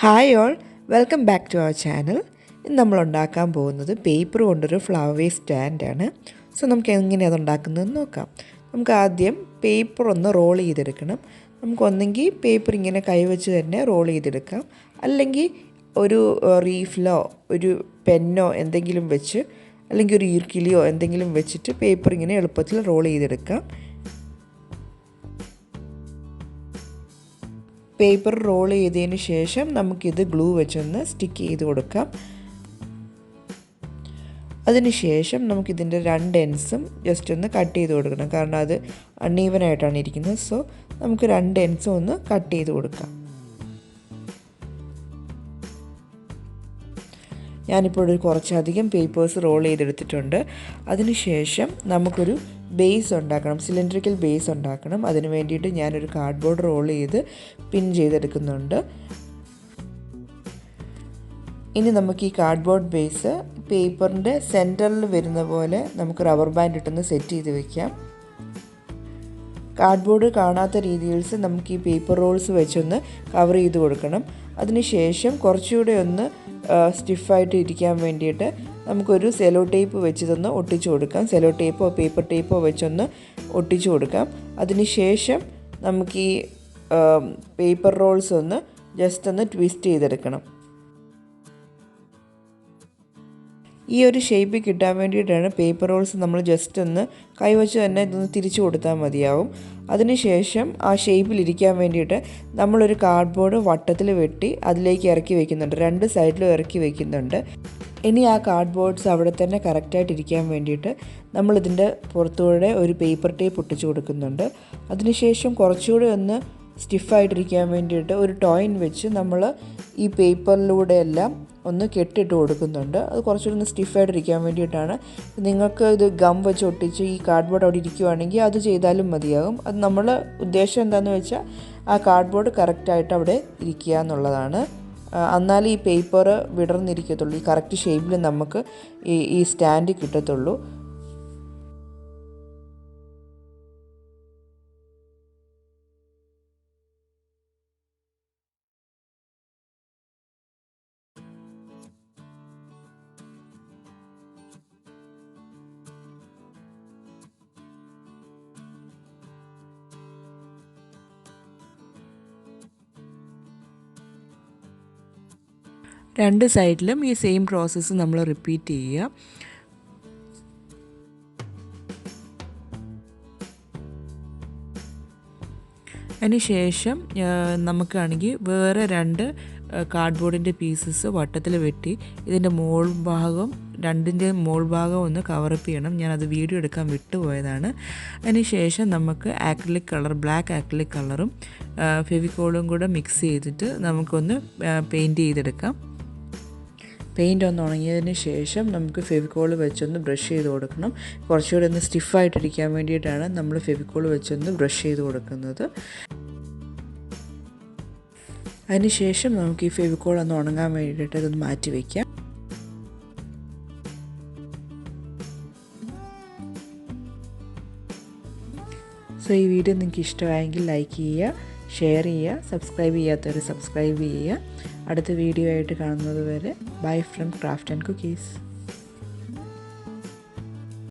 Hi all, welcome back to our channel. ഇന്ന് നമ്മൾ ഉണ്ടാക്കാൻ പോകുന്നത് പേപ്പർ കൊണ്ടൊരു ഫ്ലവർ വേസ് സ്റ്റാൻഡാണ്. സോ നമുക്ക് എങ്ങനെയാണ് അത് ഉണ്ടാക്കുന്നതെന്ന് നോക്കാം. നമുക്ക് ആദ്യം പേപ്പർ ഒന്ന് റോൾ ചെയ്തെടുക്കണം. നമുക്കൊന്നെങ്കിൽ പേപ്പർ ഇങ്ങനെ കൈവച്ച് തന്നെ റോൾ ചെയ്തെടുക്കാം, അല്ലെങ്കിൽ ഒരു റീഫിലോ ഒരു പെന്നോ എന്തെങ്കിലും വെച്ച്, അല്ലെങ്കിൽ ഒരു ഈർക്കിലിയോ എന്തെങ്കിലും വെച്ചിട്ട് പേപ്പർ ഇങ്ങനെ എളുപ്പത്തിൽ റോൾ ചെയ്തെടുക്കാം. പേപ്പർ റോൾ ചെയ്തതിന് ശേഷം നമുക്കിത് ഗ്ലൂ വെച്ചൊന്ന് സ്റ്റിക്ക് ചെയ്ത് കൊടുക്കാം. അതിനുശേഷം നമുക്കിതിൻ്റെ രണ്ട് എൻഡ്സും ജസ്റ്റ് ഒന്ന് കട്ട് ചെയ്ത് കൊടുക്കണം, കാരണം അത് അൺഈവനായിട്ടാണ് ഇരിക്കുന്നത്. സോ നമുക്ക് രണ്ട് എൻഡ്സും ഒന്ന് കട്ട് ചെയ്ത് കൊടുക്കാം. ഞാനിപ്പോൾ കുറച്ചധികം പേപ്പേഴ്സ് റോൾ ചെയ്തെടുത്തിട്ടുണ്ട്. അതിനുശേഷം നമുക്കൊരു ബേസ് ഉണ്ടാക്കണം, സിലിണ്ടറിക്കൽ ബേസ് ഉണ്ടാക്കണം. അതിന് വേണ്ടിയിട്ട് ഞാനൊരു കാർഡ്ബോർഡ് റോൾ ചെയ്ത് പിൻ ചെയ്തെടുക്കുന്നുണ്ട്. ഇനി നമുക്ക് ഈ കാർഡ്ബോർഡ് ബേസ് പേപ്പറിൻ്റെ സെൻറ്ററിൽ വരുന്ന പോലെ നമുക്ക് റബ്ബർ ബാൻഡ് ഇട്ടൊന്ന് സെറ്റ് ചെയ്ത് വയ്ക്കാം. കാർഡ്ബോർഡ് കാണാത്ത രീതിയിൽ നമുക്ക് ഈ പേപ്പർ റോൾസ് വെച്ചൊന്ന് കവർ ചെയ്ത് കൊടുക്കണം. അതിനുശേഷം കുറച്ചുകൂടെ ഒന്ന് സ്റ്റിഫായിട്ട് ഇരിക്കാൻ വേണ്ടിയിട്ട് നമുക്കൊരു സെലോ ടേപ്പ് വെച്ചിതൊന്ന് ഒട്ടിച്ചു കൊടുക്കാം. സെലോ ടേപ്പോ പേപ്പർ ടേപ്പോ വെച്ചൊന്ന് ഒട്ടിച്ചു കൊടുക്കാം. അതിനുശേഷം നമുക്ക് ഈ പേപ്പർ റോൾസ് ഒന്ന് ജസ്റ്റ് ഒന്ന് ട്വിസ്റ്റ് ചെയ്തെടുക്കണം. ഈ ഒരു ഷേപ്പ് കിട്ടാൻ വേണ്ടിയിട്ടാണ് പേപ്പർ റോൾസ് നമ്മൾ ജസ്റ്റ് ഒന്ന് കൈവച്ച് തന്നെ ഇതൊന്ന് തിരിച്ചു കൊടുത്താൽ മതിയാവും. അതിനുശേഷം ആ ഷേപ്പിലിരിക്കാൻ വേണ്ടിയിട്ട് നമ്മളൊരു കാർഡ്ബോർഡ് വട്ടത്തിൽ വെട്ടി അതിലേക്ക് ഇറക്കി വയ്ക്കുന്നുണ്ട്, രണ്ട് സൈഡിലും ഇറക്കി വയ്ക്കുന്നുണ്ട്. ഇനി ആ കാർഡ്ബോർഡ്സ് അവിടെ തന്നെ കറക്റ്റായിട്ടിരിക്കാൻ വേണ്ടിയിട്ട് നമ്മളിതിൻ്റെ പുറത്തൂടെ ഒരു പേപ്പർ ടേപ്പ് ഒട്ടിച്ചു കൊടുക്കുന്നുണ്ട്. അതിനുശേഷം കുറച്ചുകൂടി ഒന്ന് സ്റ്റിഫായിട്ടിരിക്കാൻ വേണ്ടിയിട്ട് ഒരു ടോയിൻ വെച്ച് നമ്മൾ ഈ പേപ്പറിലൂടെ എല്ലാം ഒന്ന് കെട്ടിട്ട് കൊടുക്കുന്നുണ്ട്. അത് കുറച്ചുകൂടി ഒന്ന് സ്റ്റിഫായിട്ടിരിക്കാൻ വേണ്ടിയിട്ടാണ്. നിങ്ങൾക്ക് ഇത് ഗം വെച്ച് ഒട്ടിച്ച് ഈ കാർഡ്ബോർഡ് അവിടെ ഇരിക്കുവാണെങ്കിൽ അത് ചെയ്താലും മതിയാകും. അത് നമ്മൾ ഉദ്ദേശം എന്താണെന്ന് വെച്ചാൽ ആ കാർഡ്ബോർഡ് കറക്റ്റായിട്ട് അവിടെ ഇരിക്കുക എന്നുള്ളതാണ്. എന്നാലും ഈ പേപ്പർ വിടർന്നിരിക്കത്തുള്ളൂ, ഈ കറക്റ്റ് ഷേപ്പിൽ നമുക്ക് ഈ സ്റ്റാൻഡ് കിട്ടത്തുള്ളൂ. രണ്ട് സൈഡിലും ഈ സെയിം പ്രോസസ്സ് നമ്മൾ റിപ്പീറ്റ് ചെയ്യുക. അതിനുശേഷം നമുക്കാണെങ്കിൽ വേറെ രണ്ട് കാർഡ്ബോർഡിൻ്റെ പീസസ് വട്ടത്തിൽ വെട്ടി ഇതിൻ്റെ രണ്ടിൻ്റെ മോൾ ഭാഗം ഒന്ന് കവറപ്പ് ചെയ്യണം. ഞാനത് വീഡിയോ എടുക്കാൻ വിട്ടുപോയതാണ്. അതിനുശേഷം നമുക്ക് ആക്രിലിക് കളർ, ബ്ലാക്ക് ആക്രിലിക് കളറും ഫെവിക്കോളും കൂടെ മിക്സ് ചെയ്തിട്ട് നമുക്കൊന്ന് പെയിൻറ്റ് ചെയ്തെടുക്കാം. പെയിൻറ്റ് ഒന്ന് ഉണങ്ങിയതിന് ശേഷം നമുക്ക് ഫെവിക്കോൾ വെച്ചൊന്ന് ബ്രഷ് ചെയ്ത് കൊടുക്കണം. കുറച്ചുകൂടി ഒന്ന് സ്റ്റിഫായിട്ടിരിക്കാൻ വേണ്ടിയിട്ടാണ് നമ്മൾ ഫെവിക്കോൾ വെച്ചൊന്ന് ബ്രഷ് ചെയ്ത് കൊടുക്കുന്നത്. അതിനുശേഷം നമുക്ക് ഈ ഫെവിക്കോൾ ഒന്ന് ഉണങ്ങാൻ വേണ്ടിയിട്ട് ഇതൊന്ന് മാറ്റി വയ്ക്കാം. സോ ഈ വീഡിയോ നിങ്ങൾക്ക് ഇഷ്ടമായെങ്കിൽ ലൈക്ക് ചെയ്യുക, ഷെയർ ചെയ്യുക, സബ്സ്ക്രൈബ് ചെയ്യാത്തവർ സബ്സ്ക്രൈബ് ചെയ്യുക. അടുത്ത വീഡിയോ ആയിട്ട് കാണുന്നത് വരെ bye from craft and cookies.